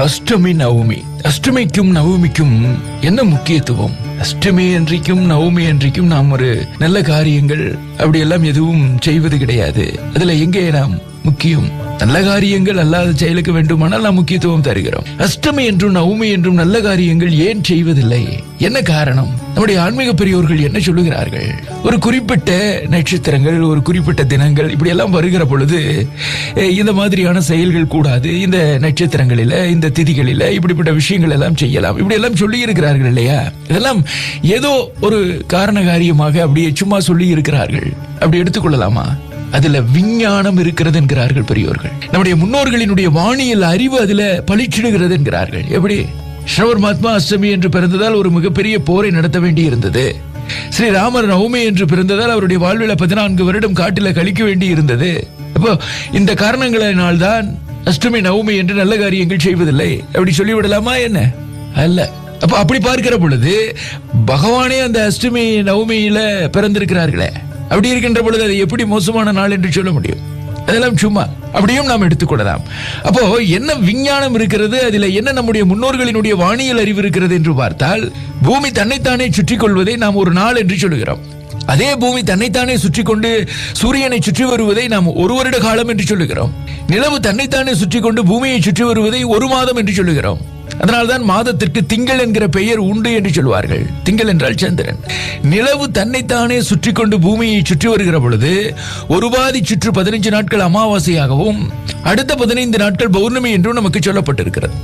அஷ்டமி நவமி. அஷ்டமிக்கும் நவமிக்கும் என்ன முக்கியத்துவம்? அஷ்டமி அன்றைக்கும் நவமி அன்றைக்கும் நாம் ஒரு நல்ல காரியங்கள் அப்படியெல்லாம் எதுவும் செய்வது கிடையாது. அதுல எங்கே நாம் முக்கியம்? நல்ல காரியங்கள் அல்லாத செயலுக்கு வேண்டுமானால் நாம் முக்கியத்துவம் தருகிறோம். அஷ்டமி என்றும் நவமி என்றும் நல்ல காரியங்கள் ஏன் செய்வதில்லை? என்ன காரணம்? நம்முடைய ஆன்மீக பெரியோர்கள் என்ன சொல்லுகிறார்கள்? ஒரு குறிப்பிட்ட நட்சத்திரங்கள், ஒரு குறிப்பிட்ட தினங்கள் இப்படி எல்லாம் வருகிற பொழுது இந்த மாதிரியான செயல்கள் கூடாது, இந்த நட்சத்திரங்களில இந்த திதிகளில இப்படிப்பட்ட விஷயங்கள் எல்லாம் செய்யலாம், இப்படி எல்லாம் சொல்லி இருக்கிறார்கள் இல்லையா? இதெல்லாம் ஏதோ ஒரு காரண காரியமாக அப்படியே சும்மா சொல்லி இருக்கிறார்கள். அப்படி எடுத்துக்கொள்ளலாமா? அதுல விஞ்ஞானம் இருக்கிறது என்கிறார்கள் பெரியோர்கள். நம்முடைய முன்னோர்களினுடைய வாணியில் அறிவு அதுல பளிச்சிடுகிறது என்கிறார்கள். எப்படி? ஸ்ரவர் மகாத்மா அஷ்டமி என்று பிறந்ததால் ஒரு மிகப்பெரிய போரை நடத்த வேண்டி இருந்தது. ஸ்ரீராமர் நவமி என்று பிறந்ததால் அவருடைய வாழ்வில் 14 வருடம் காட்டில கழிக்க வேண்டி இருந்தது. அப்போ இந்த காரணங்களினால்தான் அஷ்டமி நவமி என்று நல்ல காரியங்கள் செய்வதில்லை அப்படி சொல்லிவிடலாமா என்ன? அல்ல. அப்ப அப்படி பார்க்கிற பொழுது பகவானே அந்த அஷ்டமி நவமியில பிறந்திருக்கிறார்களே, அப்படி இருக்கின்ற பொழுது அது எப்படி மோசமான நாள் என்று சொல்ல முடியும்? அதெல்லாம் சும்மா அப்படியும் நாம் எடுத்துக்கொள்ளலாம். அப்போ என்ன விஞ்ஞானம் இருக்கிறது, அதில் என்ன நம்முடைய முன்னோர்களினுடைய வானியல் அறிவு இருக்கிறது என்று பார்த்தால், பூமி தன்னைத்தானே சுற்றி கொள்வதை நாம் ஒரு நாள் என்று சொல்லுகிறோம். அதே பூமி தன்னைத்தானே சுற்றி கொண்டு சூரியனை சுற்றி வருவதை நாம் ஒரு வருட காலம் என்று சொல்லுகிறோம். நிலவு தன்னைத்தானே சுற்றி கொண்டு பூமியை சுற்றி வருவதை ஒரு மாதம் என்று சொல்லுகிறோம். அதனால்தான் மாதத்திற்கு திங்கள் என்கிற பெயர் உண்டு என்று சொல்வார்கள். திங்கள் என்றால் சந்திரன். நிலவு தன்னைத்தானே சுற்றி கொண்டு பூமியை சுற்றி வருகிற பொழுது ஒரு பாதி சுற்று 15 நாட்கள் அமாவாசையாகவும் அடுத்த 15 நாட்கள் பௌர்ணமி என்றும் நமக்கு சொல்லப்பட்டிருக்கிறது.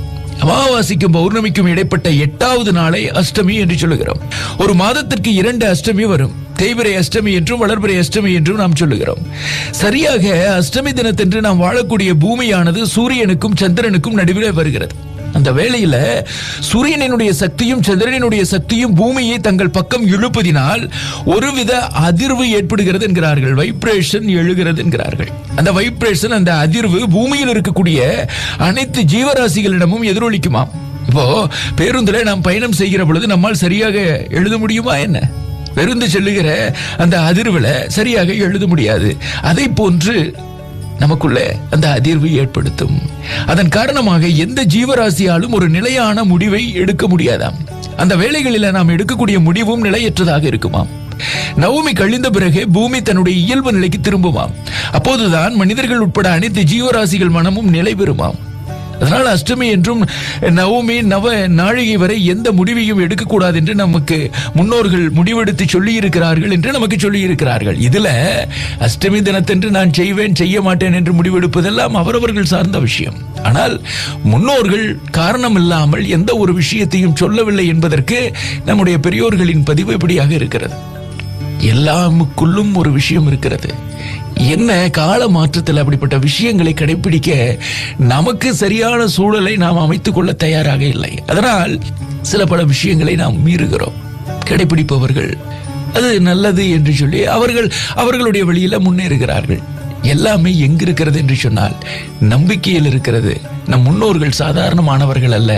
அமாவாசைக்கும் பௌர்ணமிக்கும் இடைப்பட்ட 8வது நாளை அஷ்டமி என்று சொல்லுகிறோம். ஒரு மாதத்திற்கு 2 அஷ்டமி வரும். தேய்பிரை அஷ்டமி என்றும் வளர்பிறை அஷ்டமி என்றும் நாம் சொல்லுகிறோம். சரியாக அஷ்டமி தினத்தன்று நாம் வாழக்கூடிய பூமியானது சூரியனுக்கும் சந்திரனுக்கும் நடுவிலே வருகிறது. அந்த வேளையில சூரியனினுடைய சக்தியும் சந்திரனினுடைய சக்தியும் பூமியை தங்கள் பக்கம் இழுப்பதினால் ஒருவித அதிர்வு ஏற்படுகிறது என்கிறார்கள். வைப்ரேஷன் எழுகிறது என்கிறார்கள். அந்த வைப்ரேஷன், அந்த அதிர்வு பூமியில் இருக்கக்கூடிய அனைத்து ஜீவராசிகளிடமும் எதிரொலிக்குமாம். இப்போ பேருந்துல நாம் பயணம் செய்கிற பொழுது நம்மால் சரியாக எழுத முடியுமா என்ன? பெருந்து செல்லுகிற அந்த அதிர்வுல சரியாக எழுத முடியாது. அதை போன்று நமக்குள்ள அந்த அதிர்வு ஏற்படுத்தும். அதன் காரணமாக எந்த ஜீவராசியாலும் ஒரு நிலையான முடிவை எடுக்க முடியாதாம். அந்த வேளைகளில் நாம் எடுக்கக்கூடிய முடிவும் நிலையற்றதாக இருக்குமாம். நவமி கழிந்த பிறகு பூமி தன்னுடைய இயல்பு நிலைக்கு திரும்புமாம். அப்போதுதான் மனிதர்கள் உட்பட அனைத்து ஜீவராசிகள் மனமும் நிலை பெறுமாம். அதனால் அஷ்டமி என்றும் நவமி நவ நாழிகை வரை எந்த முடிவையும் எடுக்கக்கூடாது என்று நமக்கு முன்னோர்கள் முடிவெடுத்து சொல்லி இருக்கிறார்கள் என்று நமக்கு சொல்லி இருக்கிறார்கள். இதுல அஷ்டமி தினத்தன்று நான் செய்வேன் செய்ய மாட்டேன் என்று முடிவெடுப்பதெல்லாம் அவரவர்கள் சார்ந்த விஷயம். ஆனால் முன்னோர்கள் காரணம் இல்லாமல் எந்த ஒரு விஷயத்தையும் சொல்லவில்லை என்பதற்கு நம்முடைய பெரியோர்களின் பதிவு இப்படியாக இருக்கிறது. எல்லாமுக்குள்ளும் ஒரு விஷயம் இருக்கிறது. என்ன கால மாற்றத்தில் அப்படிப்பட்ட விஷயங்களை கடைபிடிக்க நமக்கு சரியான சூழலை நாம் அமைத்துக் கொள்ள தயாராக இல்லை. அதனால் சில பல விஷயங்களை நாம் மீறுகிறோம். கடைபிடிப்பவர்கள் அது நல்லது என்று சொல்லி அவர்களுடைய வழியில முன்னேறுகிறார்கள். எல்லாமே எங்க இருக்கிறது என்று சொன்னால் நம்பிக்கையில் இருக்கிறது. நம் முன்னோர்கள் சாதாரணமானவர்கள் அல்ல.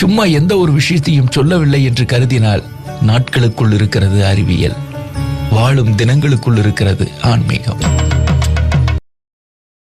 சும்மா எந்த ஒரு விஷயத்தையும் சொல்லவில்லை என்று கருதினால் நாட்களுக்குள் இருக்கிறது அறிவியல், வாழும் தினங்களுக்குள் இருக்கிறது ஆன்மீகம்.